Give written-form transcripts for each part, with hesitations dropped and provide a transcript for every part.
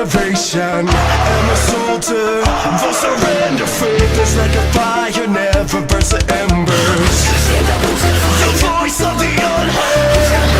salvation. I'm a soldier, for surrender. Faith is like a fire, never burns the embers. The voice of the unheard.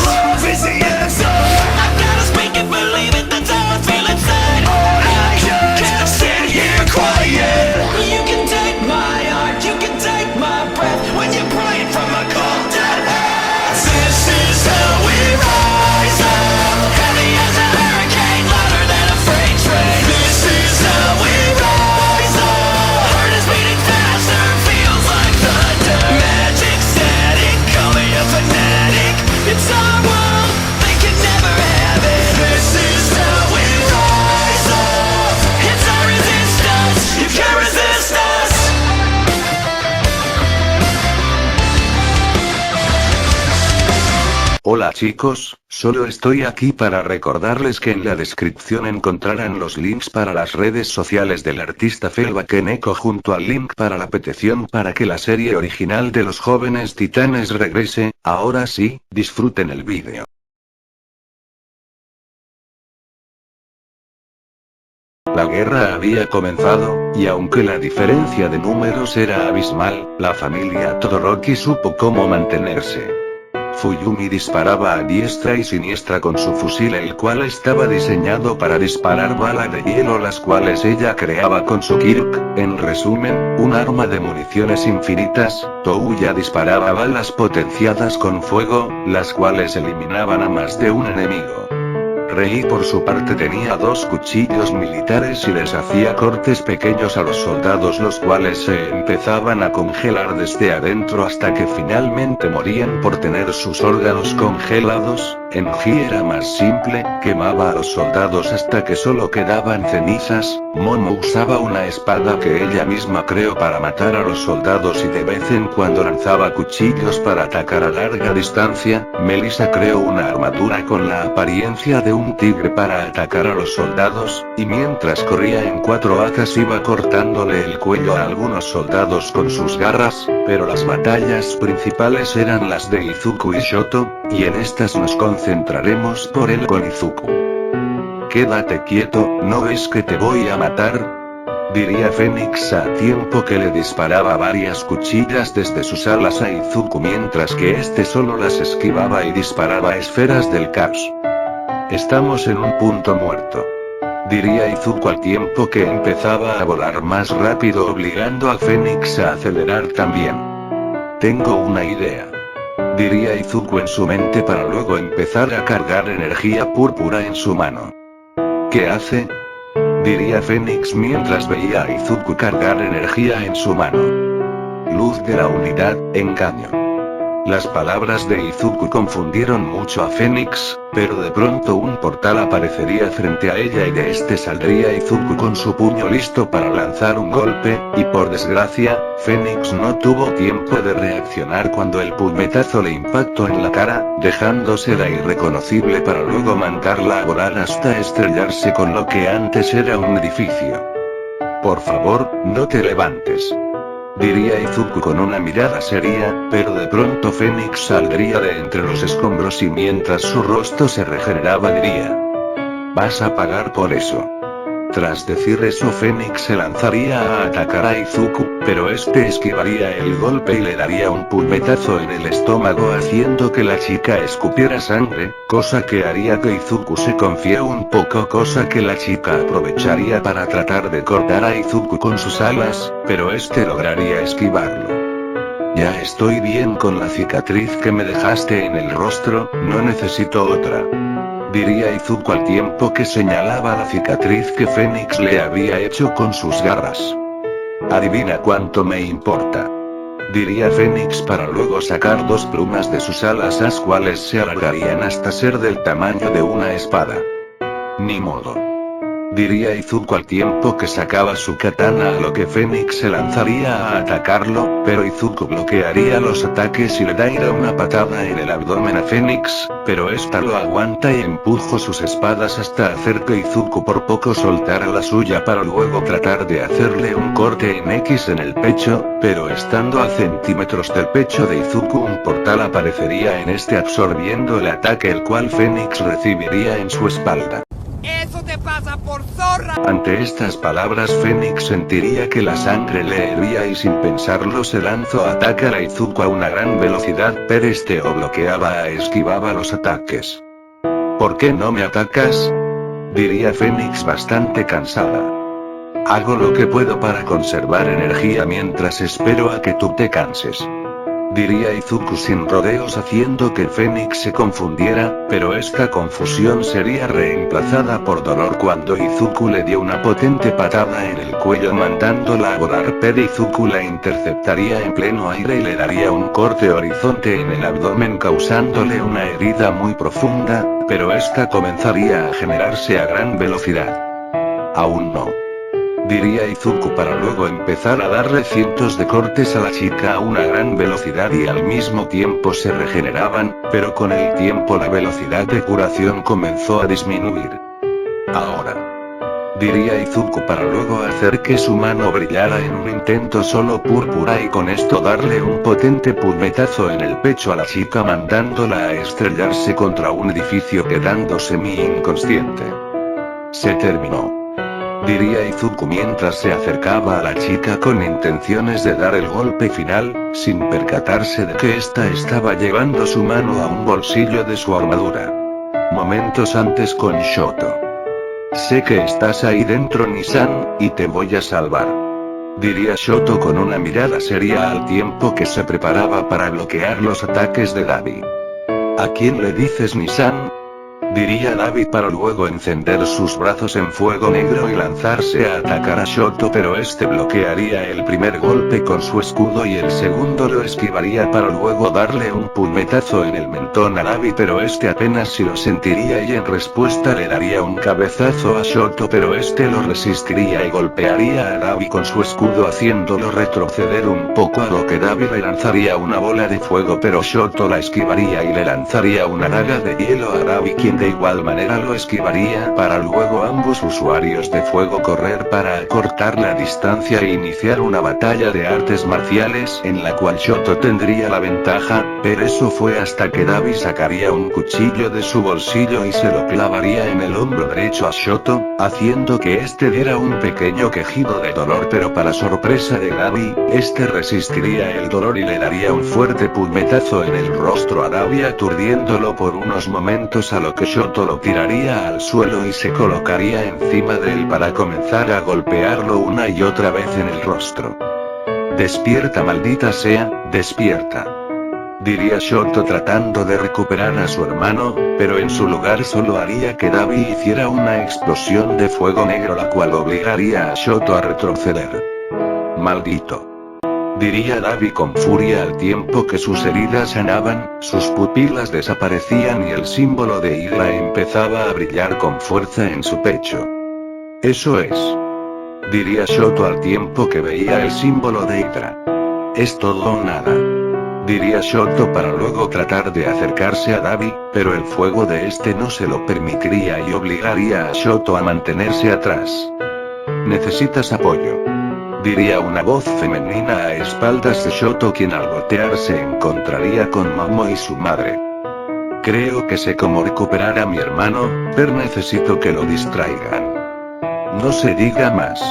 Love is the answer. I gotta speak and believe it, that's how I feel inside. I can't sit here quiet. You can take my heart, you can take my breath when you're praying from a cold dead heart. This is how we rise up, heavy as a hurricane, louder than a freight train. This is how we rise up, heart is beating faster, feels like thunder. Magic setting, call me a fanatic. It's our world, they can never have it. This is how we rise up, it's our resistance, you can't resist us. Hola chicos, solo estoy aquí para recordarles que en la descripción encontrarán los links para las redes sociales del artista Felbakeneko junto al link para la petición para que la serie original de los Jóvenes Titanes regrese. Ahora sí, disfruten el vídeo. La guerra había comenzado, y aunque la diferencia de números era abismal, la familia Todoroki supo cómo mantenerse. Fuyumi disparaba a diestra y siniestra con su fusil, el cual estaba diseñado para disparar balas de hielo, las cuales ella creaba con su Kirk, en resumen, un arma de municiones infinitas. Touya disparaba balas potenciadas con fuego, las cuales eliminaban a más de un enemigo. Rei por su parte tenía dos cuchillos militares y les hacía cortes pequeños a los soldados, los cuales se empezaban a congelar desde adentro hasta que finalmente morían por tener sus órganos congelados. Enji era más simple, quemaba a los soldados hasta que solo quedaban cenizas. Momo usaba una espada que ella misma creó para matar a los soldados y de vez en cuando lanzaba cuchillos para atacar a larga distancia. Melissa creó una armadura con la apariencia de un tigre para atacar a los soldados, y mientras corría en 4 hadas iba cortándole el cuello a algunos soldados con sus garras, pero las batallas principales eran las de Izuku y Shoto, y en estas nos concentraremos por él con Izuku. Quédate quieto, ¿no ves que te voy a matar?, diría Fénix a tiempo que le disparaba varias cuchillas desde sus alas a Izuku mientras que este solo las esquivaba y disparaba esferas del caos. Estamos en un punto muerto, diría Izuku al tiempo que empezaba a volar más rápido, obligando a Fénix a acelerar también. Tengo una idea, diría Izuku en su mente para luego empezar a cargar energía púrpura en su mano. ¿Qué hace?, diría Fénix mientras veía a Izuku cargar energía en su mano. Luz de la unidad, engaño. Las palabras de Izuku confundieron mucho a Fénix, pero de pronto un portal aparecería frente a ella y de este saldría Izuku con su puño listo para lanzar un golpe, y por desgracia, Fénix no tuvo tiempo de reaccionar cuando el puñetazo le impactó en la cara, dejándosela irreconocible para luego mandarla a volar hasta estrellarse con lo que antes era un edificio. Por favor, no te levantes, diría Izuku con una mirada seria, pero de pronto Fénix saldría de entre los escombros y mientras su rostro se regeneraba diría: vas a pagar por eso. Tras decir eso, Fénix se lanzaría a atacar a Izuku, pero este esquivaría el golpe y le daría un puñetazo en el estómago haciendo que la chica escupiera sangre, cosa que haría que Izuku se confíe un poco, cosa que la chica aprovecharía para tratar de cortar a Izuku con sus alas, pero este lograría esquivarlo. Ya estoy bien con la cicatriz que me dejaste en el rostro, no necesito otra, diría Izuku al tiempo que señalaba la cicatriz que Fénix le había hecho con sus garras. Adivina cuánto me importa, diría Fénix para luego sacar 2 plumas de sus alas, las cuales se alargarían hasta ser del tamaño de una espada. Ni modo, diría Izuku al tiempo que sacaba su katana, a lo que Fénix se lanzaría a atacarlo, pero Izuku bloquearía los ataques y le daría una patada en el abdomen a Fénix, pero esta lo aguanta y empujó sus espadas hasta hacer que Izuku por poco soltara la suya para luego tratar de hacerle un corte en X en el pecho, pero estando a centímetros del pecho de Izuku un portal aparecería en este absorbiendo el ataque, el cual Fénix recibiría en su espalda. ¡Eso te pasa por zorra! Ante estas palabras Fénix sentiría que la sangre le hervía y sin pensarlo se lanzó a atacar a Izuku a una gran velocidad, pero este o bloqueaba o esquivaba los ataques. ¿Por qué no me atacas?, diría Fénix bastante cansada. Hago lo que puedo para conservar energía mientras espero a que tú te canses, diría Izuku sin rodeos haciendo que Fénix se confundiera, pero esta confusión sería reemplazada por dolor cuando Izuku le dio una potente patada en el cuello mandándola a volar, pero Izuku la interceptaría en pleno aire y le daría un corte horizonte en el abdomen causándole una herida muy profunda, pero esta comenzaría a generarse a gran velocidad. Aún no, diría Izuku para luego empezar a darle cientos de cortes a la chica a una gran velocidad y al mismo tiempo se regeneraban, pero con el tiempo la velocidad de curación comenzó a disminuir. Ahora, diría Izuku para luego hacer que su mano brillara en un intento solo púrpura y con esto darle un potente puñetazo en el pecho a la chica mandándola a estrellarse contra un edificio quedando semi-inconsciente. Se terminó, diría Izuku mientras se acercaba a la chica con intenciones de dar el golpe final, sin percatarse de que ésta estaba llevando su mano a un bolsillo de su armadura. Momentos antes con Shoto. Sé que estás ahí dentro, Nissan, y te voy a salvar, diría Shoto con una mirada seria al tiempo que se preparaba para bloquear los ataques de Dabi. ¿A quién le dices, Nissan?, diría Dabi para luego encender sus brazos en fuego negro y lanzarse a atacar a Shoto, pero este bloquearía el primer golpe con su escudo y el segundo lo esquivaría para luego darle un puñetazo en el mentón a Dabi, pero este apenas si lo sentiría y en respuesta le daría un cabezazo a Shoto, pero este lo resistiría y golpearía a Dabi con su escudo haciéndolo retroceder un poco, a lo que Dabi le lanzaría una bola de fuego, pero Shoto la esquivaría y le lanzaría una daga de hielo a Dabi, quien de igual manera lo esquivaría para luego ambos usuarios de fuego correr para acortar la distancia e iniciar una batalla de artes marciales en la cual Shoto tendría la ventaja, pero eso fue hasta que Dabi sacaría un cuchillo de su bolsillo y se lo clavaría en el hombro derecho a Shoto, haciendo que este diera un pequeño quejido de dolor, pero para sorpresa de Dabi, este resistiría el dolor y le daría un fuerte puñetazo en el rostro a Dabi aturdiéndolo por unos momentos, a lo que Shoto lo tiraría al suelo y se colocaría encima de él para comenzar a golpearlo una y otra vez en el rostro. Despierta, maldita sea, despierta, diría Shoto tratando de recuperar a su hermano, pero en su lugar solo haría que Dabi hiciera una explosión de fuego negro la cual obligaría a Shoto a retroceder. Maldito, diría Dabi con furia al tiempo que sus heridas sanaban, sus pupilas desaparecían y el símbolo de Hydra empezaba a brillar con fuerza en su pecho. Eso es, diría Shoto al tiempo que veía el símbolo de Hydra. Es todo o nada, diría Shoto para luego tratar de acercarse a Dabi, pero el fuego de este no se lo permitiría y obligaría a Shoto a mantenerse atrás. Necesitas apoyo, diría una voz femenina a espaldas de Shoto, quien al voltear se encontraría con Momo y su madre. Creo que sé cómo recuperar a mi hermano, pero necesito que lo distraigan. No se diga más,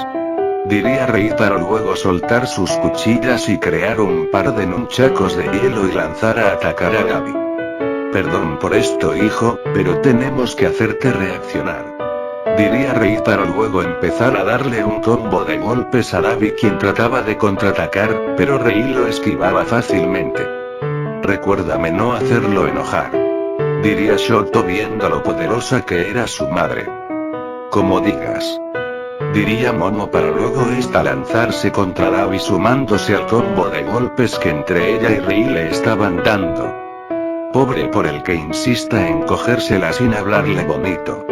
diría Rei para luego soltar sus cuchillas y crear un par de nunchakos de hielo y lanzar a atacar a Dabi. Perdón por esto, hijo, pero tenemos que hacerte reaccionar, diría Rei para luego empezar a darle un combo de golpes a Dabi, quien trataba de contraatacar, pero Rei lo esquivaba fácilmente. Recuérdame no hacerlo enojar, diría Shoto viendo lo poderosa que era su madre. Como digas, diría Momo para luego esta lanzarse contra Dabi sumándose al combo de golpes que entre ella y Rei le estaban dando. Pobre por el que insista en cogérsela sin hablarle bonito,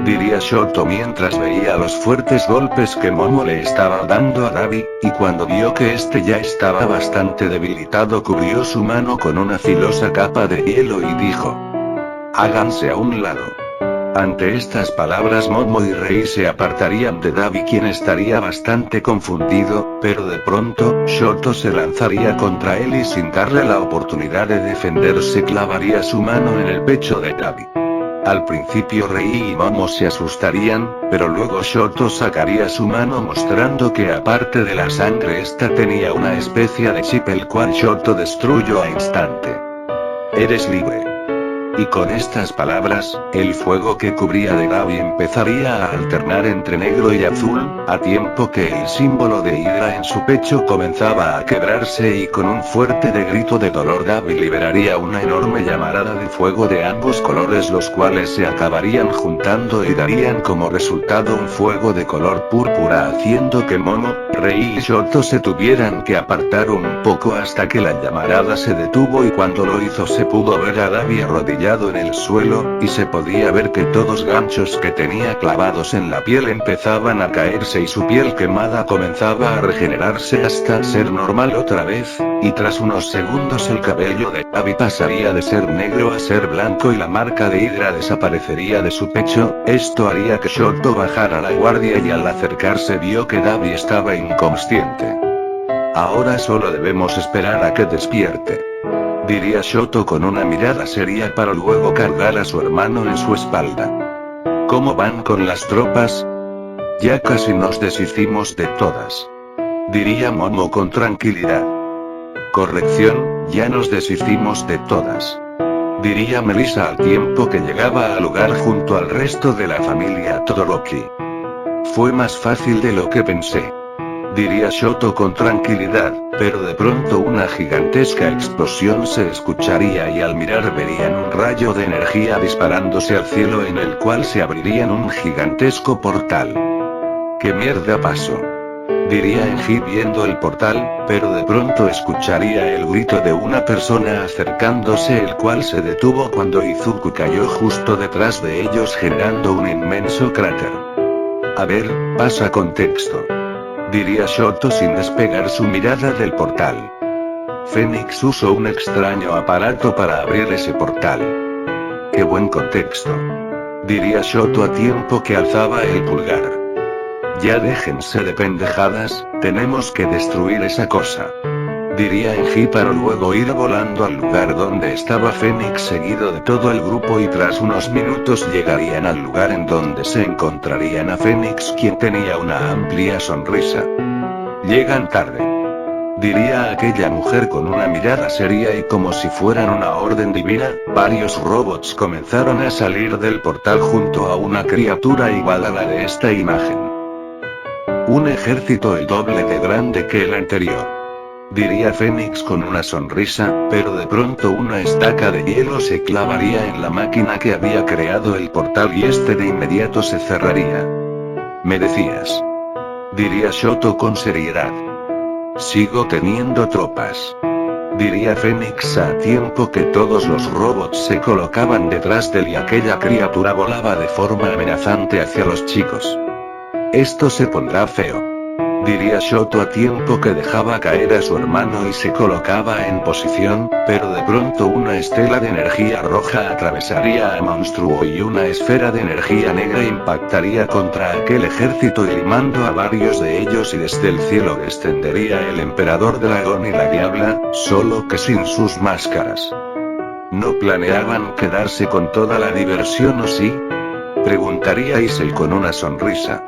diría Shoto mientras veía los fuertes golpes que Momo le estaba dando a Dabi, y cuando vio que este ya estaba bastante debilitado cubrió su mano con una filosa capa de hielo y dijo: háganse a un lado. Ante estas palabras Momo y Rei se apartarían de Dabi, quien estaría bastante confundido, pero de pronto, Shoto se lanzaría contra él y sin darle la oportunidad de defenderse clavaría su mano en el pecho de Dabi. Al principio Rei y Momo se asustarían, pero luego Shoto sacaría su mano mostrando que aparte de la sangre esta tenía una especie de chip el cual Shoto destruyó a instante. Eres libre. Y con estas palabras, el fuego que cubría de Dabi empezaría a alternar entre negro y azul, a tiempo que el símbolo de Hydra en su pecho comenzaba a quebrarse y con un fuerte grito de dolor Dabi liberaría una enorme llamarada de fuego de ambos colores los cuales se acabarían juntando y darían como resultado un fuego de color púrpura haciendo que Momo, Rei y Shoto se tuvieran que apartar un poco hasta que la llamarada se detuvo y cuando lo hizo se pudo ver a Dabi arrodillado en el suelo, y se podía ver que todos ganchos que tenía clavados en la piel empezaban a caerse y su piel quemada comenzaba a regenerarse hasta ser normal otra vez, y tras unos segundos el cabello de Dabi pasaría de ser negro a ser blanco y la marca de Hydra desaparecería de su pecho. Esto haría que Shoto bajara la guardia y al acercarse vio que Dabi estaba inconsciente. Ahora solo debemos esperar a que despierte, diría Shoto con una mirada seria para luego cargar a su hermano en su espalda. ¿Cómo van con las tropas? Ya casi nos deshicimos de todas, diría Momo con tranquilidad. Corrección, ya nos deshicimos de todas, diría Melissa al tiempo que llegaba al lugar junto al resto de la familia Todoroki. Fue más fácil de lo que pensé, diría Shoto con tranquilidad, pero de pronto una gigantesca explosión se escucharía y al mirar verían un rayo de energía disparándose al cielo en el cual se abrirían un gigantesco portal. ¿Qué mierda pasó?, diría Enji viendo el portal, pero de pronto escucharía el grito de una persona acercándose el cual se detuvo cuando Izuku cayó justo detrás de ellos generando un inmenso cráter. A ver, pasa contexto, diría Shoto sin despegar su mirada del portal. Fénix usó un extraño aparato para abrir ese portal. ¡Qué buen contexto!, diría Shoto a tiempo que alzaba el pulgar. Ya déjense de pendejadas, tenemos que destruir esa cosa, diría Enji para luego ir volando al lugar donde estaba Fénix seguido de todo el grupo y tras unos minutos llegarían al lugar en donde se encontrarían a Fénix quien tenía una amplia sonrisa. Llegan tarde, diría aquella mujer con una mirada seria y como si fueran una orden divina. Varios robots comenzaron a salir del portal junto a una criatura igual a la de esta imagen. Un ejército el doble de grande que el anterior, diría Fénix con una sonrisa, pero de pronto una estaca de hielo se clavaría en la máquina que había creado el portal y este de inmediato se cerraría. Me decías, diría Shoto con seriedad. Sigo teniendo tropas, diría Fénix a tiempo que todos los robots se colocaban detrás de él y aquella criatura volaba de forma amenazante hacia los chicos. Esto se pondrá feo, diría Shoto a tiempo que dejaba caer a su hermano y se colocaba en posición, pero de pronto una estela de energía roja atravesaría a Monstruo y una esfera de energía negra impactaría contra aquel ejército limando a varios de ellos y desde el cielo descendería el emperador dragón y la diabla, solo que sin sus máscaras. ¿No planeaban quedarse con toda la diversión o sí?, preguntaría Issei con una sonrisa.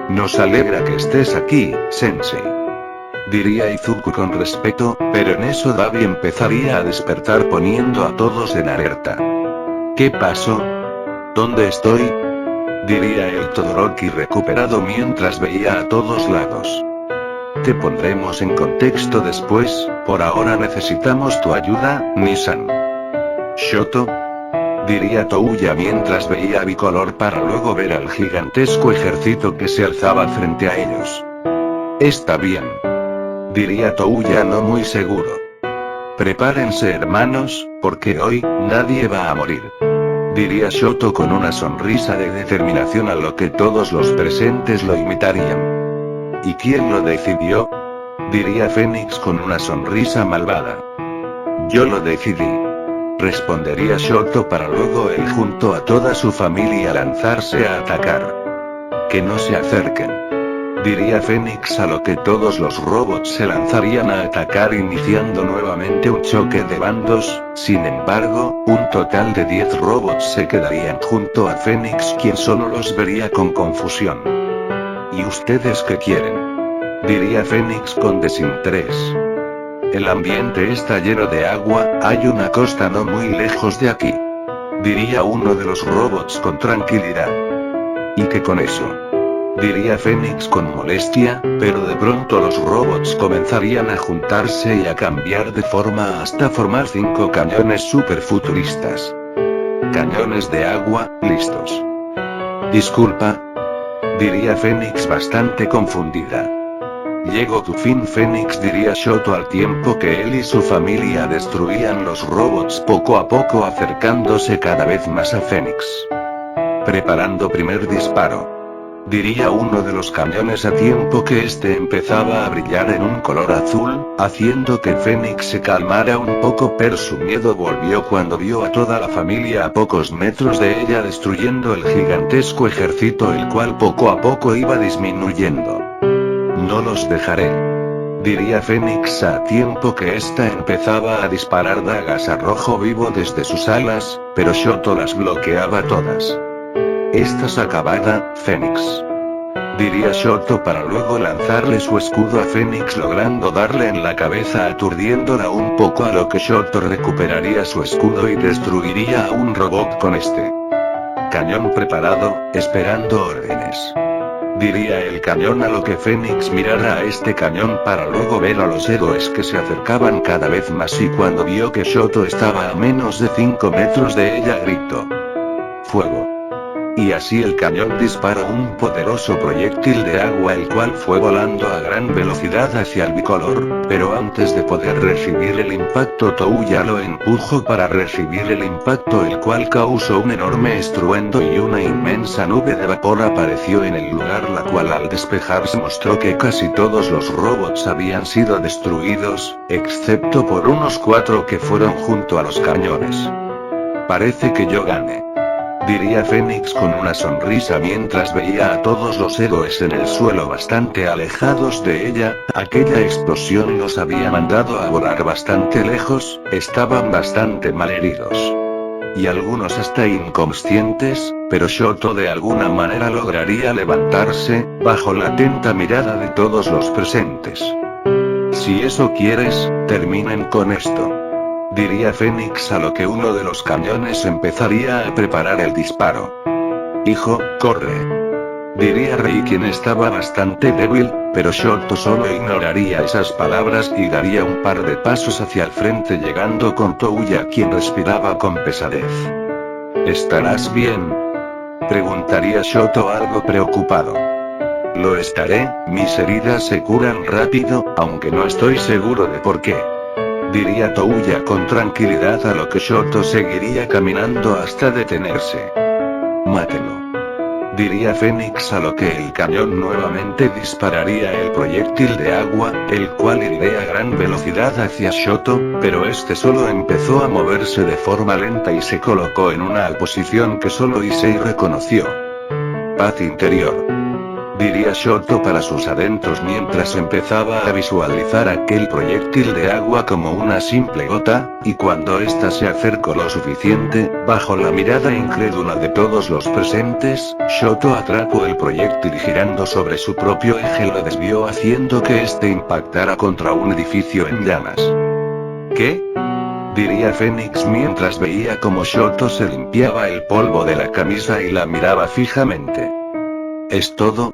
Nos alegra que estés aquí, Sensei, diría Izuku con respeto, pero en eso Dabi empezaría a despertar poniendo a todos en alerta. ¿Qué pasó? ¿Dónde estoy?, diría el Todoroki recuperado mientras veía a todos lados. Te pondremos en contexto después, por ahora necesitamos tu ayuda, Nissan. Shoto, diría Touya mientras veía a bicolor para luego ver al gigantesco ejército que se alzaba frente a ellos. Está bien, diría Touya no muy seguro. Prepárense hermanos, porque hoy, nadie va a morir, diría Shoto con una sonrisa de determinación a lo que todos los presentes lo imitarían. ¿Y quién lo decidió?, diría Fénix con una sonrisa malvada. Yo lo decidí, respondería Shoto para luego él junto a toda su familia lanzarse a atacar. Que no se acerquen, diría Fénix, a lo que todos los robots se lanzarían a atacar iniciando nuevamente un choque de bandos. Sin embargo, un total de 10 robots se quedarían junto a Fénix, quien solo los vería con confusión. ¿Y ustedes qué quieren?, diría Fénix con desinterés. El ambiente está lleno de agua, hay una costa no muy lejos de aquí, diría uno de los robots con tranquilidad. ¿Y qué con eso?, diría Fénix con molestia, pero de pronto los robots comenzarían a juntarse y a cambiar de forma hasta formar 5 cañones superfuturistas. Cañones de agua, listos. Disculpa, diría Fénix bastante confundida. Llegó tu fin, Fénix, diría Shoto al tiempo que él y su familia destruían los robots poco a poco, acercándose cada vez más a Fénix. Preparando primer disparo, diría uno de los cañones a tiempo que este empezaba a brillar en un color azul, haciendo que Fénix se calmara un poco, pero su miedo volvió cuando vio a toda la familia a pocos metros de ella destruyendo el gigantesco ejército, el cual poco a poco iba disminuyendo. No los dejaré, diría Fénix a tiempo que ésta empezaba a disparar dagas a rojo vivo desde sus alas, pero Shoto las bloqueaba todas. Estás acabada, Fénix, diría Shoto para luego lanzarle su escudo a Fénix, logrando darle en la cabeza aturdiéndola un poco, a lo que Shoto recuperaría su escudo y destruiría a un robot con este. Cañón preparado, esperando órdenes, diría el cañón, a lo que Fénix mirara a este cañón para luego ver a los héroes que se acercaban cada vez más, y cuando vio que Shoto estaba a menos de 5 metros de ella gritó: ¡Fuego! Y así el cañón disparó un poderoso proyectil de agua, el cual fue volando a gran velocidad hacia el bicolor, pero antes de poder recibir el impacto, Touya lo empujó para recibir el impacto, el cual causó un enorme estruendo y una inmensa nube de vapor apareció en el lugar, la cual al despejarse mostró que casi todos los robots habían sido destruidos, excepto por unos 4 que fueron junto a los cañones. Parece que yo gané, diría Fénix con una sonrisa mientras veía a todos los héroes en el suelo bastante alejados de ella. Aquella explosión los había mandado a volar bastante lejos, estaban bastante malheridos, y algunos hasta inconscientes, pero Shoto de alguna manera lograría levantarse, bajo la atenta mirada de todos los presentes. Si eso quieres, terminen con esto, diría Fénix, a lo que uno de los cañones empezaría a preparar el disparo. Hijo, corre, diría Rei, quien estaba bastante débil, pero Shoto solo ignoraría esas palabras y daría un par de pasos hacia el frente, llegando con Touya, quien respiraba con pesadez. ¿Estarás bien?, preguntaría Shoto algo preocupado. Lo estaré, mis heridas se curan rápido, aunque no estoy seguro de por qué, diría Touya con tranquilidad, a lo que Shoto seguiría caminando hasta detenerse. Mátelo, diría Fénix, a lo que el cañón nuevamente dispararía el proyectil de agua, el cual iría a gran velocidad hacia Shoto, pero este solo empezó a moverse de forma lenta y se colocó en una posición que solo Issei reconoció. Paz interior, diría Shoto para sus adentros mientras empezaba a visualizar aquel proyectil de agua como una simple gota, y cuando ésta se acercó lo suficiente, bajo la mirada incrédula de todos los presentes, Shoto atrapó el proyectil y girando sobre su propio eje lo desvió, haciendo que éste impactara contra un edificio en llamas. ¿Qué?, diría Fénix mientras veía como Shoto se limpiaba el polvo de la camisa y la miraba fijamente. ¿Es todo?,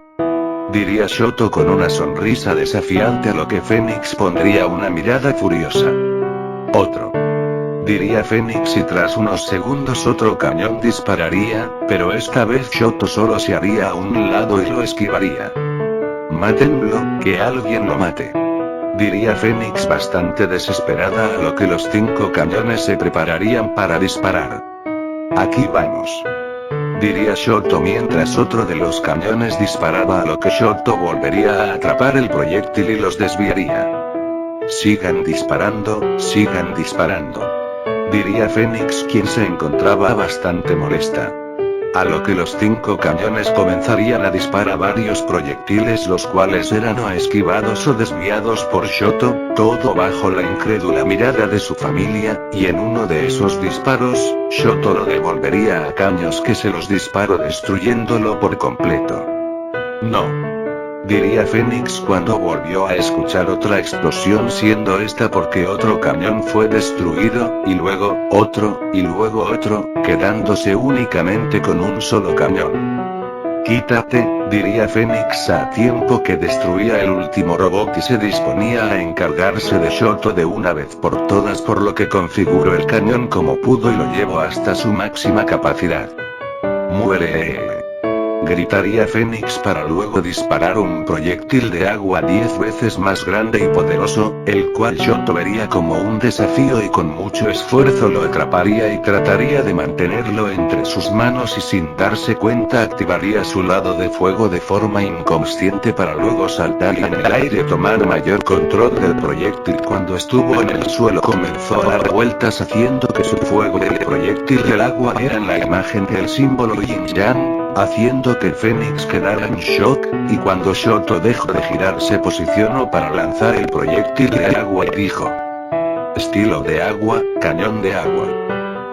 diría Shoto con una sonrisa desafiante, a lo que Fénix pondría una mirada furiosa. Otro, diría Fénix, y tras unos segundos otro cañón dispararía, pero esta vez Shoto solo se haría a un lado y lo esquivaría. Mátenlo, que alguien lo mate, diría Fénix bastante desesperada, a lo que los 5 cañones se prepararían para disparar. Aquí vamos, diría Shoto mientras otro de los cañones disparaba, a lo que Shoto volvería a atrapar el proyectil y los desviaría. Sigan disparando, diría Fénix, quien se encontraba bastante molesta. a lo que los 5 cañones comenzarían a disparar varios proyectiles, los cuales eran o esquivados o desviados por Shoto, todo bajo la incrédula mirada de su familia, y en uno de esos disparos, Shoto lo devolvería a Caños, que se los disparó destruyéndolo por completo. No, diría Fénix cuando volvió a escuchar otra explosión, siendo esta porque otro cañón fue destruido, y luego, otro, y luego otro, quedándose únicamente con un solo cañón. Quítate, diría Fénix a tiempo que destruía el último robot y se disponía a encargarse de Shoto de una vez por todas, por lo que configuró el cañón como pudo y lo llevó hasta su máxima capacidad. ¡Muere! Gritaría Fénix para luego disparar un proyectil de agua 10 veces más grande y poderoso, el cual Shoto vería como un desafío y con mucho esfuerzo lo atraparía y trataría de mantenerlo entre sus manos, y sin darse cuenta activaría su lado de fuego de forma inconsciente para luego saltar y en el aire tomar mayor control del proyectil. Cuando estuvo en el suelo comenzó a dar vueltas, haciendo que su fuego del proyectil del agua era la imagen del símbolo Yin Yang, haciendo que Fénix quedara en shock, y cuando Shoto dejó de girar se posicionó para lanzar el proyectil de agua y dijo: estilo de agua, cañón de agua.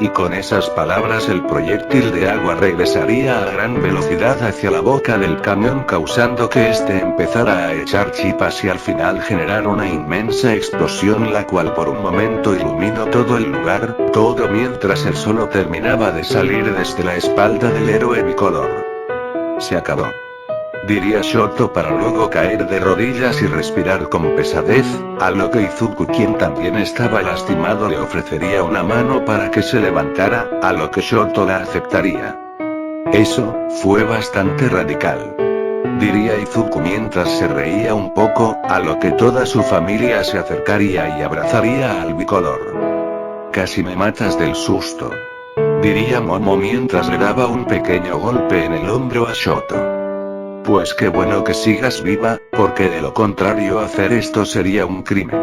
Y con esas palabras el proyectil de agua regresaría a gran velocidad hacia la boca del cañón, causando que éste empezara a echar chispas y al final generar una inmensa explosión, la cual por un momento iluminó todo el lugar, todo mientras el sol terminaba de salir desde la espalda del héroe bicolor. Se acabó, diría Shoto para luego caer de rodillas y respirar con pesadez, a lo que Izuku, quien también estaba lastimado, le ofrecería una mano para que se levantara, a lo que Shoto la aceptaría. Eso fue bastante radical, diría Izuku mientras se reía un poco, a lo que toda su familia se acercaría y abrazaría al bicolor. Casi me matas del susto, diría Momo mientras le daba un pequeño golpe en el hombro a Shoto. Pues qué bueno que sigas viva, porque de lo contrario hacer esto sería un crimen,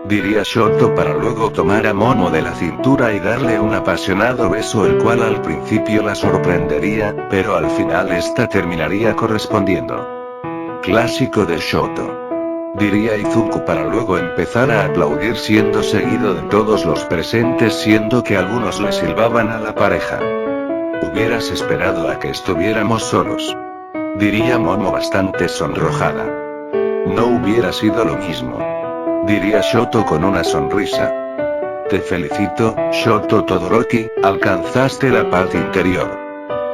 diría Shoto para luego tomar a Momo de la cintura y darle un apasionado beso, el cual al principio la sorprendería, pero al final esta terminaría correspondiendo. Clásico de Shoto, diría Izuku para luego empezar a aplaudir, siendo seguido de todos los presentes, siendo que algunos le silbaban a la pareja. Hubieras esperado a que estuviéramos solos, diría Momo bastante sonrojada. No hubiera sido lo mismo, diría Shoto con una sonrisa. Te felicito, Shoto Todoroki, alcanzaste la paz interior,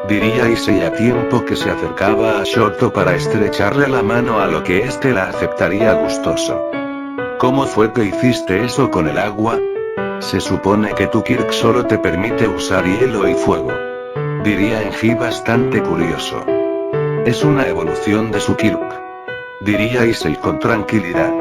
diría Issei a tiempo que se acercaba a Shoto para estrecharle la mano, a lo que este la aceptaría gustoso. ¿Cómo fue que hiciste eso con el agua? Se supone que tu Kirk solo te permite usar hielo y fuego, diría Enji bastante curioso. Es una evolución de su Kirk, diría Issei con tranquilidad.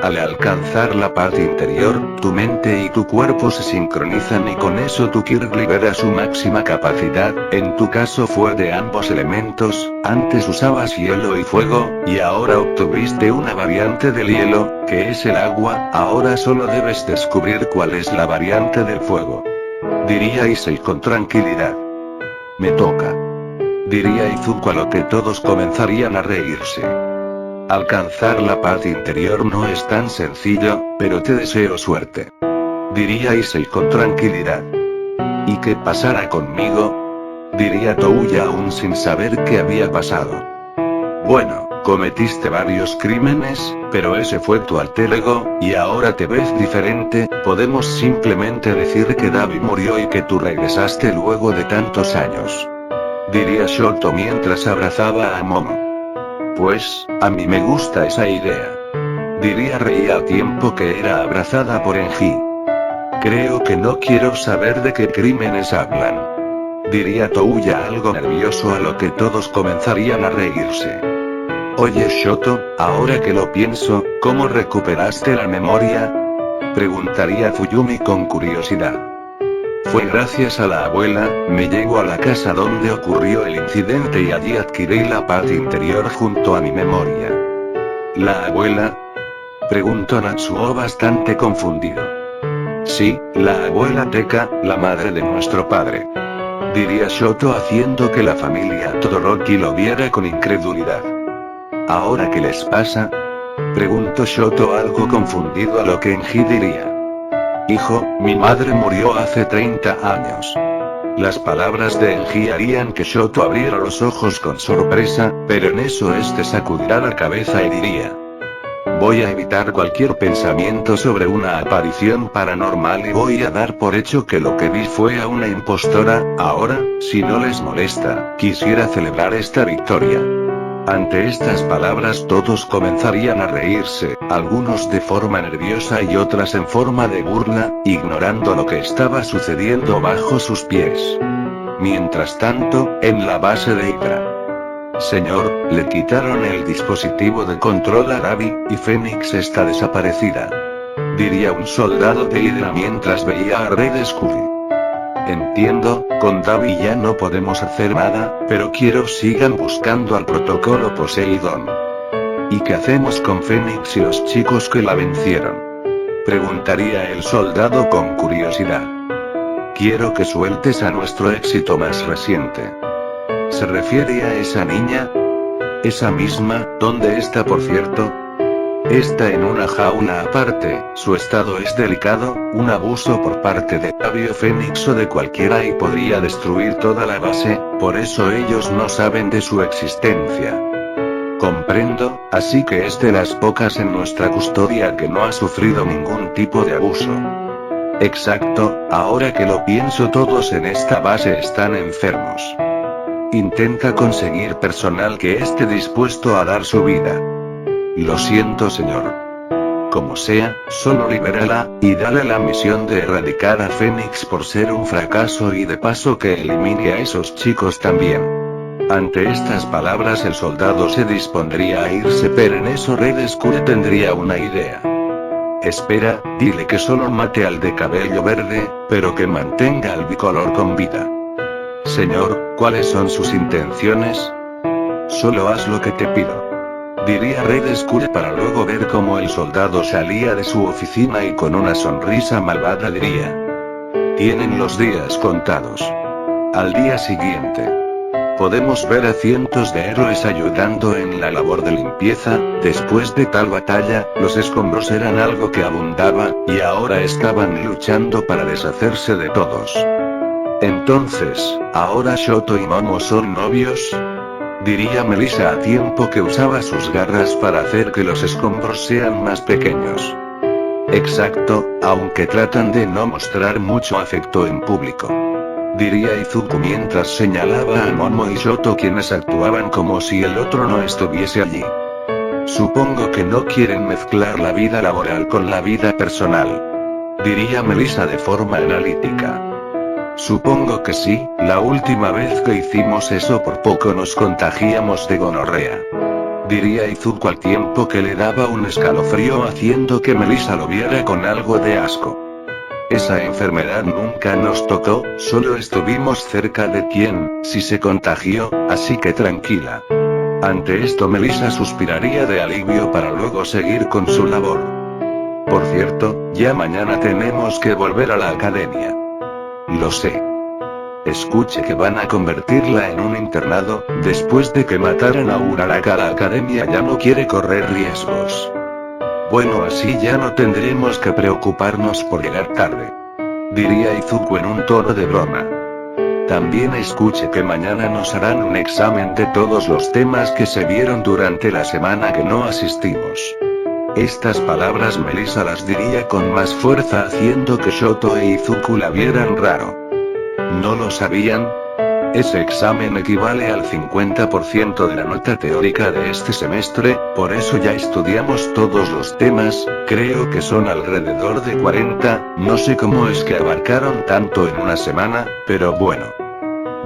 Al alcanzar la paz interior, tu mente y tu cuerpo se sincronizan y con eso tu Kirk libera su máxima capacidad. En tu caso fue de ambos elementos, antes usabas hielo y fuego, y ahora obtuviste una variante del hielo, que es el agua, ahora solo debes descubrir cuál es la variante del fuego, diría Issei con tranquilidad. Me toca, diría Izuku, a lo que todos comenzarían a reírse. Alcanzar la paz interior no es tan sencillo, pero te deseo suerte, diría Issei con tranquilidad. ¿Y qué pasará conmigo?, diría Touya aún sin saber qué había pasado. Bueno, cometiste varios crímenes, pero ese fue tu alter ego, y ahora te ves diferente. Podemos simplemente decir que Dabi murió y que tú regresaste luego de tantos años, diría Shoto mientras abrazaba a Momo. Pues, a mí me gusta esa idea, diría Rei al tiempo que era abrazada por Enji. Creo que no quiero saber de qué crímenes hablan, diría Touya algo nervioso, a lo que todos comenzarían a reírse. Oye Shoto, ahora que lo pienso, ¿cómo recuperaste la memoria?, preguntaría Fuyumi con curiosidad. Fue gracias a la abuela, me llevo a la casa donde ocurrió el incidente y allí adquirí la paz interior junto a mi memoria. ¿La abuela?, preguntó Natsuo bastante confundido. Sí, la abuela Teka, la madre de nuestro padre, diría Shoto haciendo que la familia Todoroki lo viera con incredulidad. ¿Ahora qué les pasa? Preguntó Shoto algo confundido, a lo que Enji diría: hijo, mi madre murió hace 30 años. Las palabras de Enji harían que Shoto abriera los ojos con sorpresa, pero en eso este sacudirá la cabeza y diría: voy a evitar cualquier pensamiento sobre una aparición paranormal y voy a dar por hecho que lo que vi fue a una impostora. Ahora, si no les molesta, quisiera celebrar esta victoria. Ante estas palabras todos comenzarían a reírse, algunos de forma nerviosa y otras en forma de burla, ignorando lo que estaba sucediendo bajo sus pies. Mientras tanto, en la base de Hydra. Señor, le quitaron el dispositivo de control a Dabi, y Fénix está desaparecida. Diría un soldado de Hydra mientras veía a Red Skull. Entiendo, con Dabi ya no podemos hacer nada, pero quiero sigan buscando al protocolo Poseidón. ¿Y qué hacemos con Fénix y los chicos que la vencieron? Preguntaría el soldado con curiosidad. Quiero que sueltes a nuestro éxito más reciente. ¿Se refiere a esa niña? Esa misma, ¿dónde está por cierto? Está en una jaula aparte, su estado es delicado, un abuso por parte de Dabi o Fénix o de cualquiera y podría destruir toda la base, por eso ellos no saben de su existencia. Comprendo, así que es de las pocas en nuestra custodia que no ha sufrido ningún tipo de abuso. Exacto, ahora que lo pienso todos en esta base están enfermos. Intenta conseguir personal que esté dispuesto a dar su vida. Lo siento, señor. Como sea, solo libérala, y dale la misión de erradicar a Fénix por ser un fracaso y de paso que elimine a esos chicos también. Ante estas palabras el soldado se dispondría a irse, pero en eso Red Skull tendría una idea. Espera, dile que solo mate al de cabello verde, pero que mantenga al bicolor con vida. Señor, ¿cuáles son sus intenciones? Solo haz lo que te pido. Diría Red Skull para luego ver cómo el soldado salía de su oficina y con una sonrisa malvada diría: tienen los días contados. Al día siguiente, podemos ver a cientos de héroes ayudando en la labor de limpieza. Después de tal batalla, los escombros eran algo que abundaba, y ahora estaban luchando para deshacerse de todos. Entonces, ¿ahora Shoto y Momo son novios? Diría Melissa a tiempo que usaba sus garras para hacer que los escombros sean más pequeños. Exacto, aunque tratan de no mostrar mucho afecto en público. Diría Izuku mientras señalaba a Momo y Shoto, quienes actuaban como si el otro no estuviese allí. Supongo que no quieren mezclar la vida laboral con la vida personal. Diría Melissa de forma analítica. Supongo que sí, la última vez que hicimos eso por poco nos contagiamos de gonorrea. Diría Izuku al tiempo que le daba un escalofrío haciendo que Melissa lo viera con algo de asco. Esa enfermedad nunca nos tocó, solo estuvimos cerca de quien, sí se contagió, así que tranquila. Ante esto Melissa suspiraría de alivio para luego seguir con su labor. Por cierto, ya mañana tenemos que volver a la academia. Lo sé. Escuche que van a convertirla en un internado, después de que mataran a Uraraka. La academia ya no quiere correr riesgos. Bueno, así ya no tendremos que preocuparnos por llegar tarde. Diría Izuku en un tono de broma. También escuche que mañana nos harán un examen de todos los temas que se vieron durante la semana que no asistimos. Estas palabras Melissa las diría con más fuerza haciendo que Shoto e Izuku la vieran raro. ¿No lo sabían? Ese examen equivale al 50% de la nota teórica de este semestre, por eso ya estudiamos todos los temas, creo que son alrededor de 40, no sé cómo es que abarcaron tanto en una semana, pero bueno.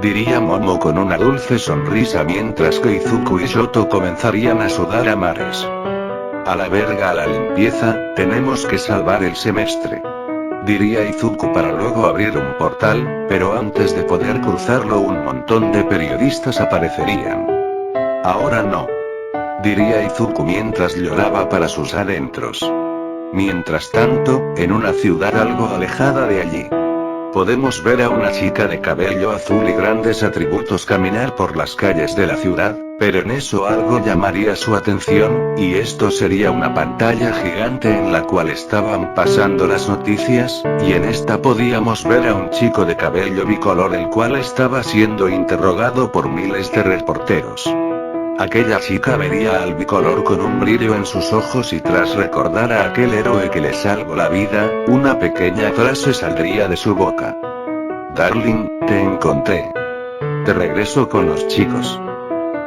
Diría Momo con una dulce sonrisa mientras que Izuku y Shoto comenzarían a sudar a mares. A la verga a la limpieza, tenemos que salvar el semestre. Diría Izuku para luego abrir un portal, pero antes de poder cruzarlo un montón de periodistas aparecerían. Ahora no. Diría Izuku mientras lloraba para sus adentros. Mientras tanto, en una ciudad algo alejada de allí. podemos ver a una chica de cabello azul y grandes atributos caminar por las calles de la ciudad, pero en eso algo llamaría su atención, y esto sería una pantalla gigante en la cual estaban pasando las noticias, y en esta podíamos ver a un chico de cabello bicolor el cual estaba siendo interrogado por miles de reporteros. Aquella chica vería al bicolor con un brillo en sus ojos y tras recordar a aquel héroe que le salvó la vida, una pequeña frase saldría de su boca. Darling, te encontré. Te regreso con los chicos.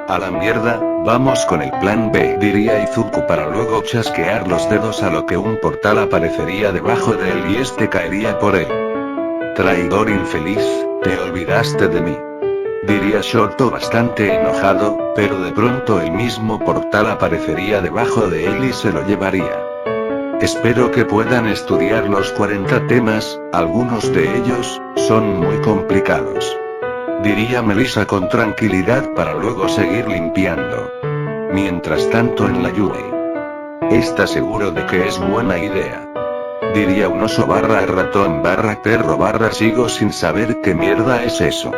A la mierda, vamos con el plan B, diría Izuku para luego chasquear los dedos a lo que un portal aparecería debajo de él y este caería por él. Traidor infeliz, te olvidaste de mí. Diría Shoto bastante enojado, pero de pronto el mismo portal aparecería debajo de él y se lo llevaría. Espero que puedan estudiar los 40 temas, algunos de ellos son muy complicados. Diría Melissa con tranquilidad para luego seguir limpiando. Mientras tanto en la Yui. ¿Está seguro de que es buena idea? Diría un oso barra ratón barra perro barra sigo sin saber qué mierda es eso.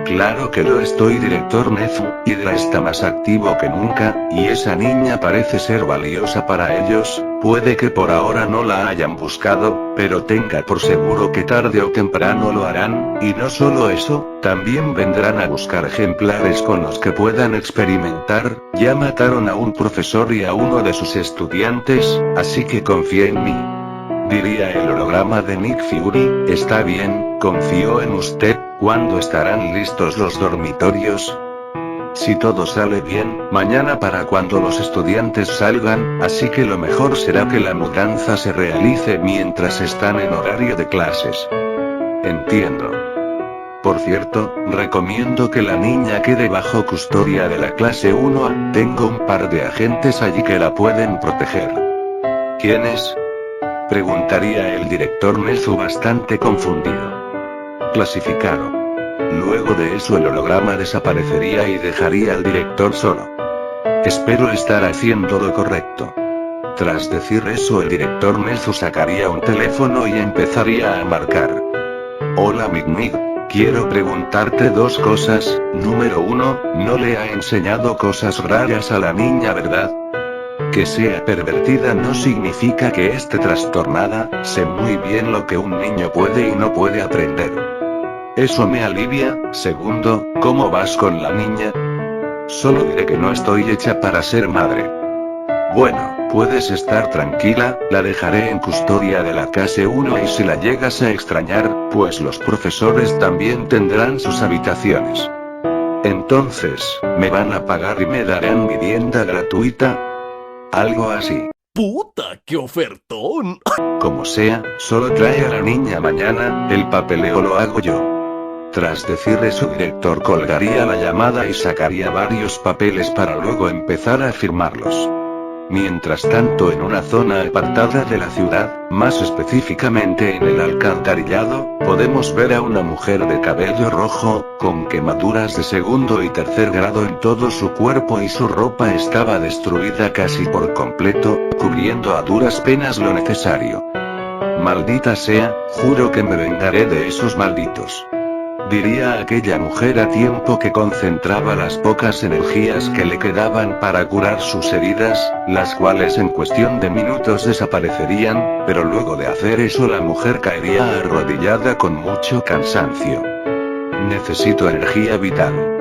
Claro que lo estoy, director Nezu, Hydra está más activo que nunca, y esa niña parece ser valiosa para ellos, puede que por ahora no la hayan buscado, pero tenga por seguro que tarde o temprano lo harán, y no solo eso, también vendrán a buscar ejemplares con los que puedan experimentar, ya mataron a un profesor y a uno de sus estudiantes, así que confía en mí. Diría el holograma de Nick Fury, está bien, confío en usted. ¿Cuándo estarán listos los dormitorios? Si todo sale bien, mañana para cuando los estudiantes salgan, así que lo mejor será que la mudanza se realice mientras están en horario de clases. Entiendo. Por cierto, recomiendo que la niña quede bajo custodia de la clase 1A, tengo un par de agentes allí que la pueden proteger. ¿Quiénes? Preguntaría el director Nezu bastante confundido. Clasificado. Luego de eso el holograma desaparecería y dejaría al director solo. Espero estar haciendo lo correcto. Tras decir eso el director Nezu sacaría un teléfono y empezaría a marcar. Hola Mig, quiero preguntarte dos cosas. Número 1, no le ha enseñado cosas raras a la niña, ¿verdad? Que sea pervertida no significa que esté trastornada, sé muy bien lo que un niño puede y no puede aprender. Eso me alivia. Segundo, ¿cómo vas con la niña? Solo diré que no estoy hecha para ser madre. Bueno, puedes estar tranquila, la dejaré en custodia de la clase 1 y si la llegas a extrañar, pues los profesores también tendrán sus habitaciones. Entonces, ¿me van a pagar y me darán vivienda gratuita? Algo así. ¡Puta, qué ofertón! Como sea, solo trae a la niña mañana, el papeleo lo hago yo. Tras decir eso director colgaría la llamada y sacaría varios papeles para luego empezar a firmarlos. Mientras tanto en una zona apartada de la ciudad, más específicamente en el alcantarillado, podemos ver a una mujer de cabello rojo, con quemaduras de segundo y tercer grado en todo su cuerpo y su ropa estaba destruida casi por completo, cubriendo a duras penas lo necesario. Maldita sea, juro que me vengaré de esos malditos. Diría aquella mujer a tiempo que concentraba las pocas energías que le quedaban para curar sus heridas, las cuales en cuestión de minutos desaparecerían, pero luego de hacer eso la mujer caería arrodillada con mucho cansancio. Necesito energía vital.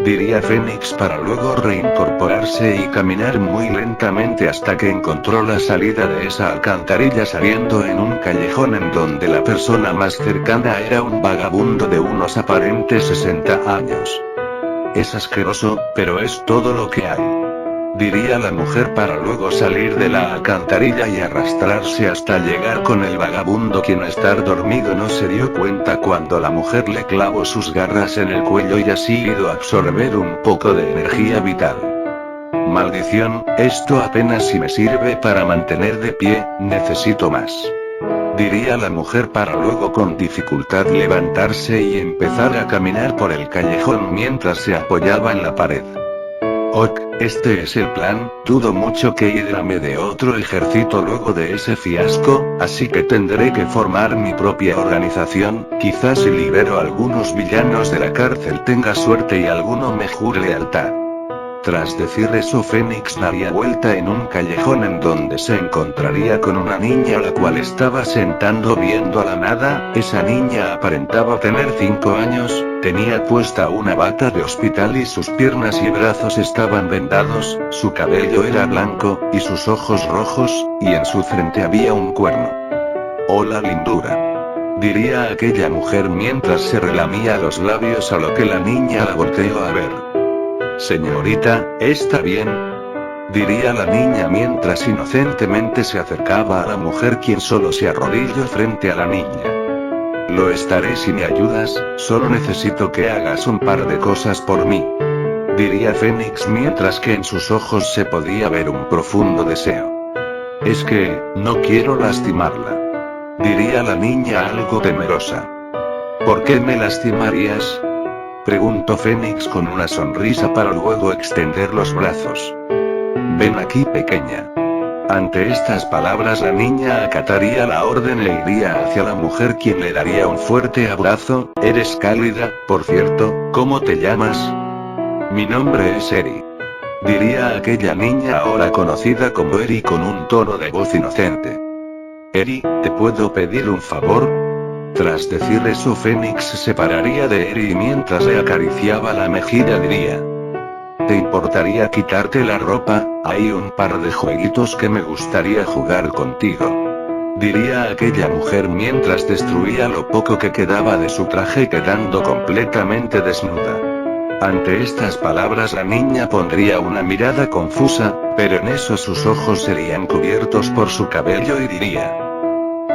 Diría Fénix para luego reincorporarse y caminar muy lentamente hasta que encontró la salida de esa alcantarilla saliendo en un callejón en donde la persona más cercana era un vagabundo de unos aparentes 60 años. Es asqueroso, pero es todo lo que hay. Diría la mujer para luego salir de la alcantarilla y arrastrarse hasta llegar con el vagabundo quien estar dormido no se dio cuenta cuando la mujer le clavó sus garras en el cuello y así ido a absorber un poco de energía vital. Maldición, esto apenas si me sirve para mantener de pie, necesito más. Diría la mujer para luego con dificultad levantarse y empezar a caminar por el callejón mientras se apoyaba en la pared. Ok, este es el plan. Dudo mucho que Hydra me dé otro ejército luego de ese fiasco, así que tendré que formar mi propia organización. Quizás si libero a algunos villanos de la cárcel tenga suerte y alguno me jure lealtad. Tras decir eso, Fénix daría vuelta en un callejón en donde se encontraría con una niña la cual estaba sentando viendo a la nada. Esa niña aparentaba tener 5 años, tenía puesta una bata de hospital y sus piernas y brazos estaban vendados, su cabello era blanco, y sus ojos rojos, y en su frente había un cuerno. «Hola lindura», diría aquella mujer mientras se relamía los labios, a lo que la niña la volteó a ver. «Señorita, ¿está bien?», diría la niña mientras inocentemente se acercaba a la mujer, quien solo se arrodilló frente a la niña. «Lo estaré si me ayudas, solo necesito que hagas un par de cosas por mí», diría Fénix mientras que en sus ojos se podía ver un profundo deseo. «Es que, no quiero lastimarla», diría la niña algo temerosa. «¿Por qué me lastimarías?», preguntó Fénix con una sonrisa para luego extender los brazos. «Ven aquí, pequeña». Ante estas palabras la niña acataría la orden e iría hacia la mujer, quien le daría un fuerte abrazo. «Eres cálida, por cierto, ¿cómo te llamas?». «Mi nombre es Eri», diría aquella niña ahora conocida como Eri con un tono de voz inocente. «Eri, ¿te puedo pedir un favor?». Tras decir eso, Fénix se separaría de Eri y mientras le acariciaba la mejilla diría: «¿Te importaría quitarte la ropa? Hay un par de jueguitos que me gustaría jugar contigo», diría aquella mujer mientras destruía lo poco que quedaba de su traje, quedando completamente desnuda. Ante estas palabras la niña pondría una mirada confusa, pero en eso sus ojos serían cubiertos por su cabello y diría: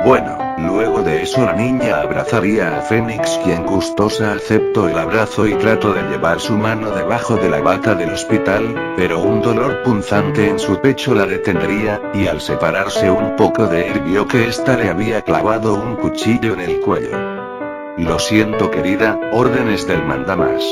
«Bueno». Luego de eso la niña abrazaría a Fénix, quien gustosa aceptó el abrazo y trató de llevar su mano debajo de la bata del hospital, pero un dolor punzante en su pecho la detendría, y al separarse un poco de él vio que ésta le había clavado un cuchillo en el cuello. «Lo siento querida, órdenes del mandamás».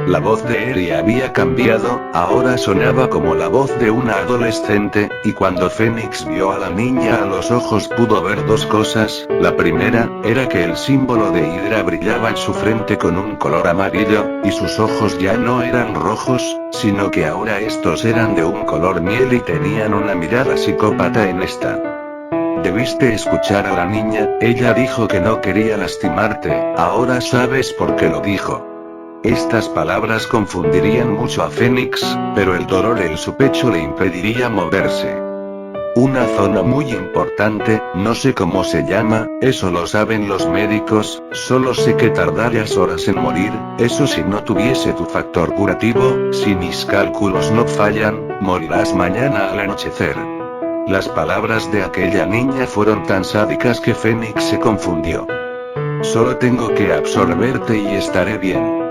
La voz de Eri había cambiado, ahora sonaba como la voz de una adolescente, y cuando Fénix vio a la niña a los ojos pudo ver dos cosas. La primera, era que el símbolo de Hydra brillaba en su frente con un color amarillo, y sus ojos ya no eran rojos, sino que ahora estos eran de un color miel y tenían una mirada psicópata en esta. «Debiste escuchar a la niña, ella dijo que no quería lastimarte, ahora sabes por qué lo dijo». Estas palabras confundirían mucho a Fénix, pero el dolor en su pecho le impediría moverse. «Una zona muy importante, no sé cómo se llama, eso lo saben los médicos, solo sé que tardarías horas en morir, eso si no tuviese tu factor curativo, si mis cálculos no fallan, morirás mañana al anochecer». Las palabras de aquella niña fueron tan sádicas que Fénix se confundió. «Solo tengo que absorberte y estaré bien»,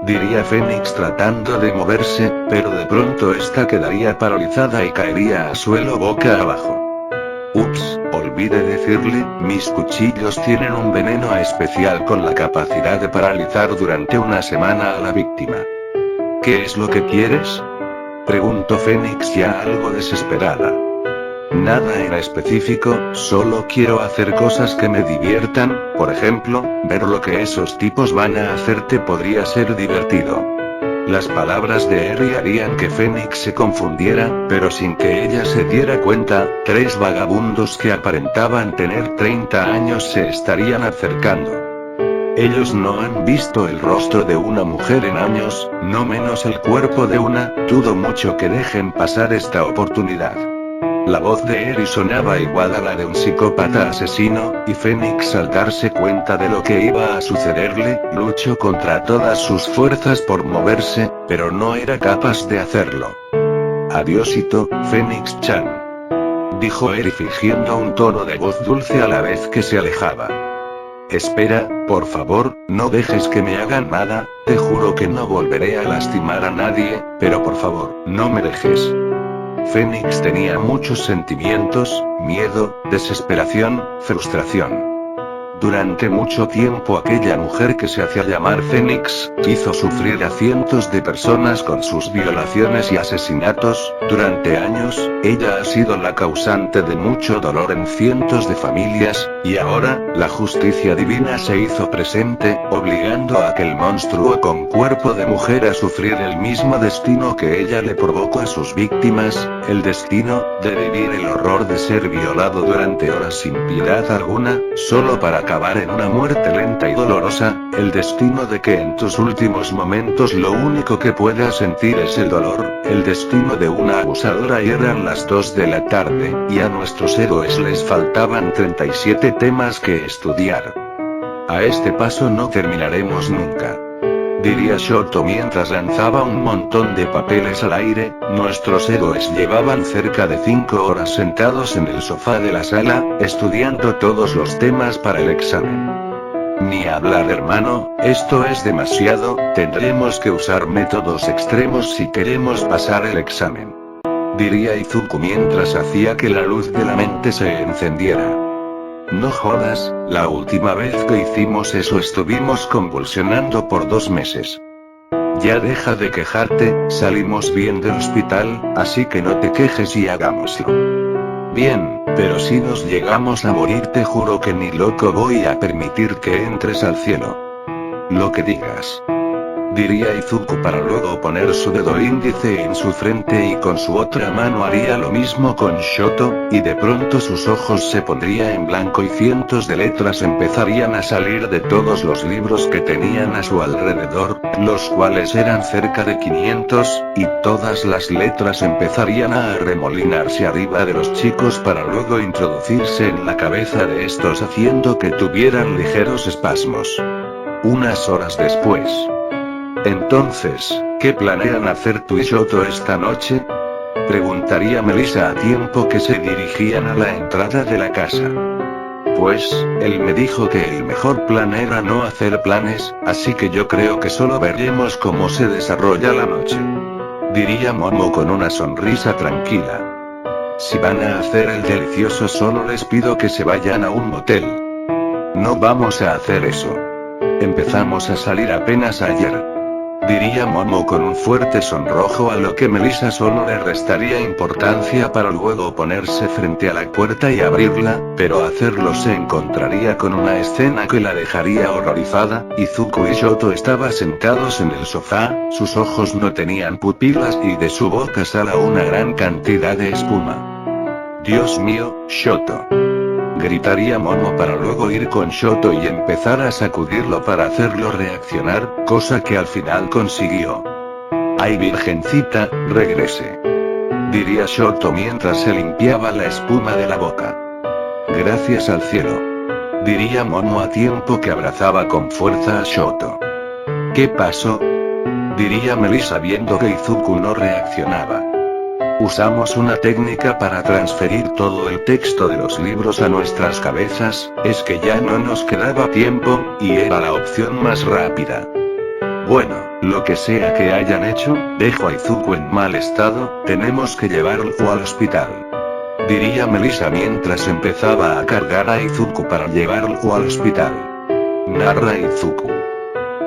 diría Fénix tratando de moverse, pero de pronto esta quedaría paralizada y caería al suelo boca abajo. «Ups, olvidé decirle, mis cuchillos tienen un veneno especial con la capacidad de paralizar durante una semana a la víctima». «¿Qué es lo que quieres?», preguntó Fénix ya algo desesperada. «Nada en específico, solo quiero hacer cosas que me diviertan, por ejemplo, ver lo que esos tipos van a hacerte podría ser divertido». Las palabras de Eri harían que Fénix se confundiera, pero sin que ella se diera cuenta, 3 vagabundos que aparentaban tener 30 años se estarían acercando. Ellos no han visto el rostro de una mujer en años, no menos el cuerpo de una, dudo mucho que dejen pasar esta oportunidad. La voz de Eri sonaba igual a la de un psicópata asesino, y Fénix, al darse cuenta de lo que iba a sucederle, luchó contra todas sus fuerzas por moverse, pero no era capaz de hacerlo. «Adiósito, Fénix-chan», dijo Eri fingiendo un tono de voz dulce a la vez que se alejaba. «Espera, por favor, no dejes que me hagan nada, te juro que no volveré a lastimar a nadie, pero por favor, no me dejes». Fénix tenía muchos sentimientos: miedo, desesperación, frustración. Durante mucho tiempo aquella mujer que se hacía llamar Fénix, hizo sufrir a cientos de personas con sus violaciones y asesinatos. Durante años, ella ha sido la causante de mucho dolor en cientos de familias, y ahora, la justicia divina se hizo presente, obligando a aquel monstruo con cuerpo de mujer a sufrir el mismo destino que ella le provocó a sus víctimas, el destino de vivir el horror de ser violado durante horas sin piedad alguna, solo para acabar en una muerte lenta y dolorosa, el destino de que en tus últimos momentos lo único que puedas sentir es el dolor, el destino de una abusadora. Y eran las 2 de la tarde, y a nuestros héroes les faltaban 37 temas que estudiar. A este paso no terminaremos nunca, diría Shoto mientras lanzaba un montón de papeles al aire. Nuestros héroes llevaban cerca de 5 horas sentados en el sofá de la sala, estudiando todos los temas para el examen. Ni hablar, hermano, esto es demasiado, tendremos que usar métodos extremos si queremos pasar el examen, diría Izuku mientras hacía que la luz de la mente se encendiera. No jodas, la última vez que hicimos eso estuvimos convulsionando por 2 meses. Ya deja de quejarte, salimos bien del hospital, así que no te quejes y hagámoslo. Bien, pero si nos llegamos a morir te juro que ni loco voy a permitir que entres al cielo. Lo que digas, diría Izuku para luego poner su dedo índice en su frente y con su otra mano haría lo mismo con Shoto, y de pronto sus ojos se pondrían en blanco y cientos de letras empezarían a salir de todos los libros que tenían a su alrededor, los cuales eran cerca de 500, y todas las letras empezarían a arremolinarse arriba de los chicos para luego introducirse en la cabeza de estos haciendo que tuvieran ligeros espasmos. Unas horas después. Entonces, ¿qué planean hacer tú y Shoto esta noche?, preguntaría Melissa a tiempo que se dirigían a la entrada de la casa. Pues, él me dijo que el mejor plan era no hacer planes, así que yo creo que solo veremos cómo se desarrolla la noche, diría Momo con una sonrisa tranquila. Si van a hacer el delicioso solo les pido que se vayan a un motel. No vamos a hacer eso. Empezamos a salir apenas ayer, diría Momo con un fuerte sonrojo, a lo que Melissa solo le restaría importancia para luego ponerse frente a la puerta y abrirla, pero hacerlo se encontraría con una escena que la dejaría horrorizada. Izuku y Shoto estaban sentados en el sofá, sus ojos no tenían pupilas y de su boca sale una gran cantidad de espuma. Dios mío, Shoto, gritaría Momo para luego ir con Shoto y empezar a sacudirlo para hacerlo reaccionar, cosa que al final consiguió. ¡Ay virgencita, regrese!, diría Shoto mientras se limpiaba la espuma de la boca. Gracias al cielo, diría Momo a tiempo que abrazaba con fuerza a Shoto. ¿Qué pasó?, diría Melissa viendo que Izuku no reaccionaba. Usamos una técnica para transferir todo el texto de los libros a nuestras cabezas, es que ya no nos quedaba tiempo, y era la opción más rápida. Bueno, lo que sea que hayan hecho, dejo a Izuku en mal estado, tenemos que llevarlo al hospital, diría Melissa mientras empezaba a cargar a Izuku para llevarlo al hospital. Narra Izuku.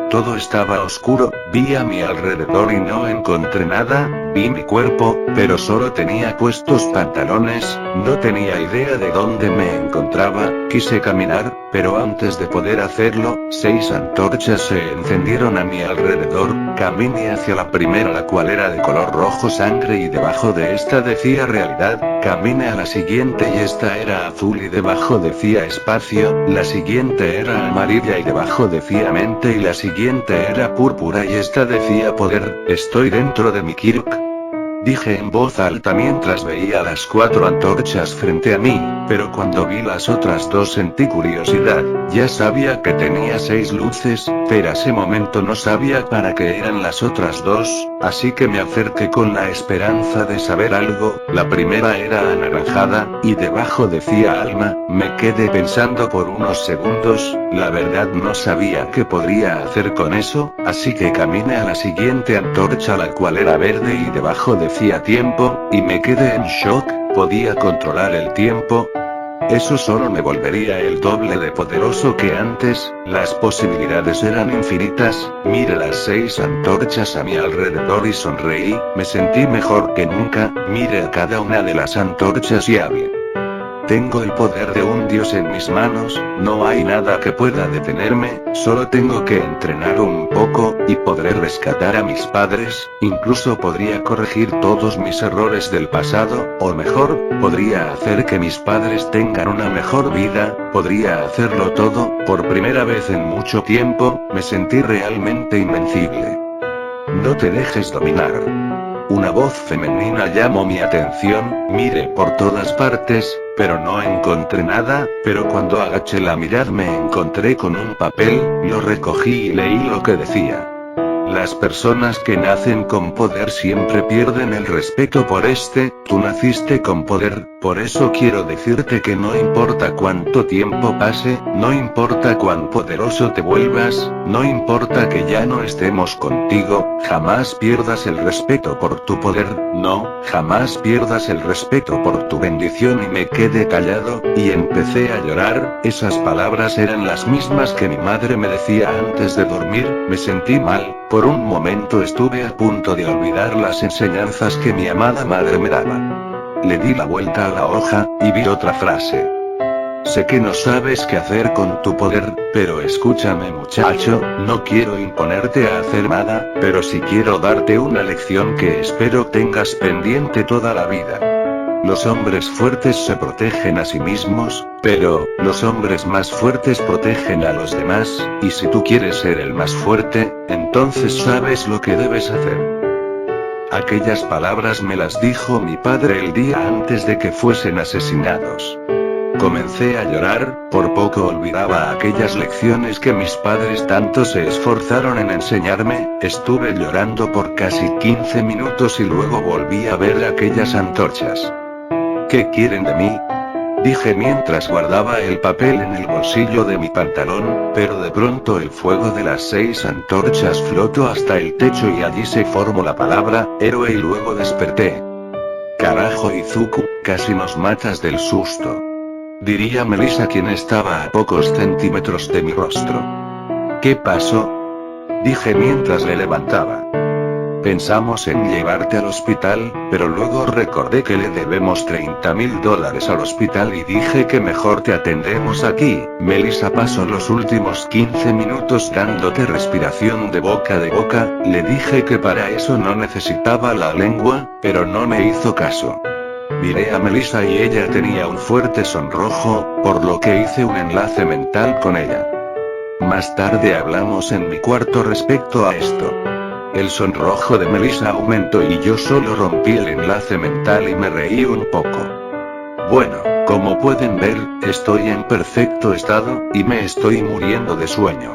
Todo estaba oscuro, vi a mi alrededor y no encontré nada, vi mi cuerpo, pero solo tenía puestos pantalones, no tenía idea de dónde me encontraba, quise caminar, pero antes de poder hacerlo, 6 antorchas se encendieron a mi alrededor, caminé hacia la primera, la cual era de color rojo sangre y debajo de esta decía realidad, caminé a la siguiente y esta era azul y debajo decía espacio, la siguiente era amarilla y debajo decía mente y la siguiente era púrpura y esta decía poder. Estoy dentro de mi Kirk, dije en voz alta mientras veía las 4 antorchas frente a mí, pero cuando vi las otras 2 sentí curiosidad, ya sabía que tenía 6 luces, pero ese momento no sabía para qué eran las otras 2, así que me acerqué con la esperanza de saber algo. La primera era anaranjada, y debajo decía alma, me quedé pensando por unos segundos, la verdad no sabía qué podría hacer con eso, así que caminé a la siguiente antorcha la cual era verde y debajo decía tiempo, y me quedé en shock, ¿podía controlar el tiempo? Eso solo me volvería el doble de poderoso que antes, las posibilidades eran infinitas, miré las 6 antorchas a mi alrededor y sonreí, me sentí mejor que nunca, miré a cada una de las antorchas y hablé. Tengo el poder de un dios en mis manos, no hay nada que pueda detenerme, solo tengo que entrenar un poco, y podré rescatar a mis padres, incluso podría corregir todos mis errores del pasado, o mejor, podría hacer que mis padres tengan una mejor vida, podría hacerlo todo, por primera vez en mucho tiempo, me sentí realmente invencible. No te dejes dominar. Una voz femenina llamó mi atención, miré por todas partes, pero no encontré nada, pero cuando agaché la mirada me encontré con un papel, lo recogí y leí lo que decía. Las personas que nacen con poder siempre pierden el respeto por tú naciste con poder, por eso quiero decirte que no importa cuánto tiempo pase, no importa cuán poderoso te vuelvas, no importa que ya no estemos contigo, jamás pierdas el respeto por tu poder, no, jamás pierdas el respeto por tu bendición y me quedé callado, y empecé a llorar, esas palabras eran las mismas que mi madre me decía antes de dormir, me sentí mal, por un momento estuve a punto de olvidar las enseñanzas que mi amada madre me daba. Le di la vuelta a la hoja, y vi otra frase. Sé que no sabes qué hacer con tu poder, pero escúchame muchacho, no quiero imponerte a hacer nada, pero sí quiero darte una lección que espero tengas pendiente toda la vida. Los hombres fuertes se protegen a sí mismos, pero, los hombres más fuertes protegen a los demás, y si tú quieres ser el más fuerte, entonces sabes lo que debes hacer. Aquellas palabras me las dijo mi padre el día antes de que fuesen asesinados. Comencé a llorar, por poco olvidaba aquellas lecciones que mis padres tanto se esforzaron en enseñarme, estuve llorando por casi 15 minutos y luego volví a ver aquellas antorchas. ¿Qué quieren de mí?, dije mientras guardaba el papel en el bolsillo de mi pantalón, pero de pronto el fuego de las 6 antorchas flotó hasta el techo y allí se formó la palabra, héroe y luego desperté. Carajo Izuku, casi nos matas del susto. Diría Melissa quien estaba a pocos centímetros de mi rostro. ¿Qué pasó?, dije mientras le levantaba. Pensamos en llevarte al hospital, pero luego recordé que le debemos $30.000 al hospital y dije que mejor te atendemos aquí. Melissa pasó los últimos 15 minutos dándote respiración de boca, le dije que para eso no necesitaba la lengua, pero no me hizo caso. Miré a Melissa y ella tenía un fuerte sonrojo, por lo que hice un enlace mental con ella. Más tarde hablamos en mi cuarto respecto a esto. El sonrojo de Melissa aumentó y yo solo rompí el enlace mental y me reí un poco. Bueno, como pueden ver, estoy en perfecto estado, y me estoy muriendo de sueño.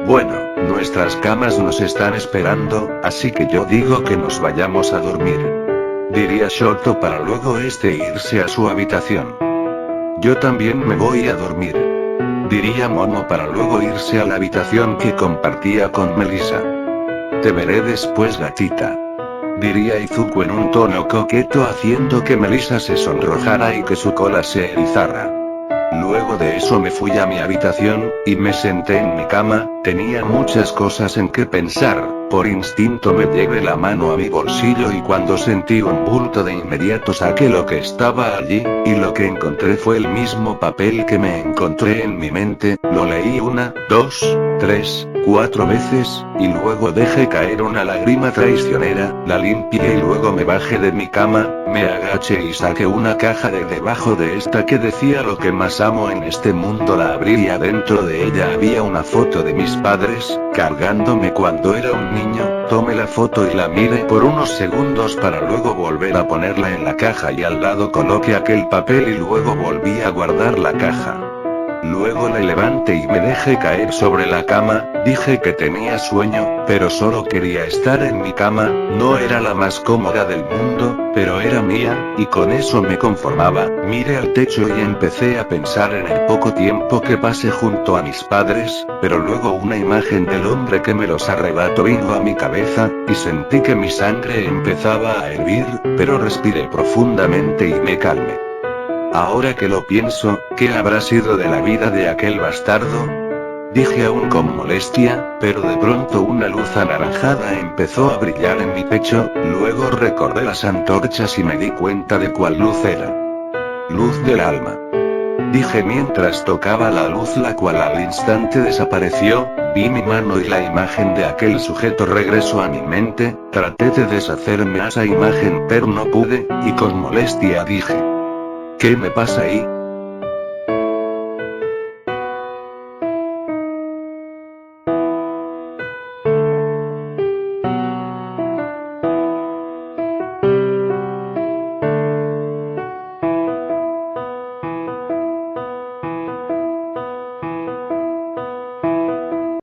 Bueno, nuestras camas nos están esperando, así que yo digo que nos vayamos a dormir. Diría Shoto para luego irse a su habitación. Yo también me voy a dormir. Diría Momo para luego irse a la habitación que compartía con Melissa. Te veré después gatita. Diría Izuku en un tono coqueto haciendo que Melissa se sonrojara y que su cola se erizara. Luego de eso me fui a mi habitación, y me senté en mi cama, tenía muchas cosas en que pensar, por instinto me llevé la mano a mi bolsillo y cuando sentí un bulto de inmediato saqué lo que estaba allí, y lo que encontré fue el mismo papel que me encontré en mi mente, lo leí 1, 2, 3, 4 veces, y luego dejé caer una lágrima traicionera, la limpié y luego me bajé de mi cama, me agaché y saqué una caja de debajo de esta que decía lo que más amo en este mundo, la abrí y adentro de ella había una foto de mis padres, cargándome cuando era un niño, tomé la foto y la miré por unos segundos para luego volver a ponerla en la caja y al lado coloqué aquel papel y luego volví a guardar la caja. Luego la levanté y me dejé caer sobre la cama, dije que tenía sueño, pero solo quería estar en mi cama, no era la más cómoda del mundo, pero era mía, y con eso me conformaba, miré al techo y empecé a pensar en el poco tiempo que pasé junto a mis padres, pero luego una imagen del hombre que me los arrebató vino a mi cabeza, y sentí que mi sangre empezaba a hervir, pero respiré profundamente y me calmé. Ahora que lo pienso, ¿qué habrá sido de la vida de aquel bastardo? Dije aún con molestia, pero de pronto una luz anaranjada empezó a brillar en mi pecho, luego recordé las antorchas y me di cuenta de cuál luz era. Luz del alma. Dije mientras tocaba la luz, la cual al instante desapareció. Vi mi mano y la imagen de aquel sujeto regresó a mi mente. Traté de deshacerme a esa imagen pero no pude, y con molestia dije: ¿qué me pasa ahí?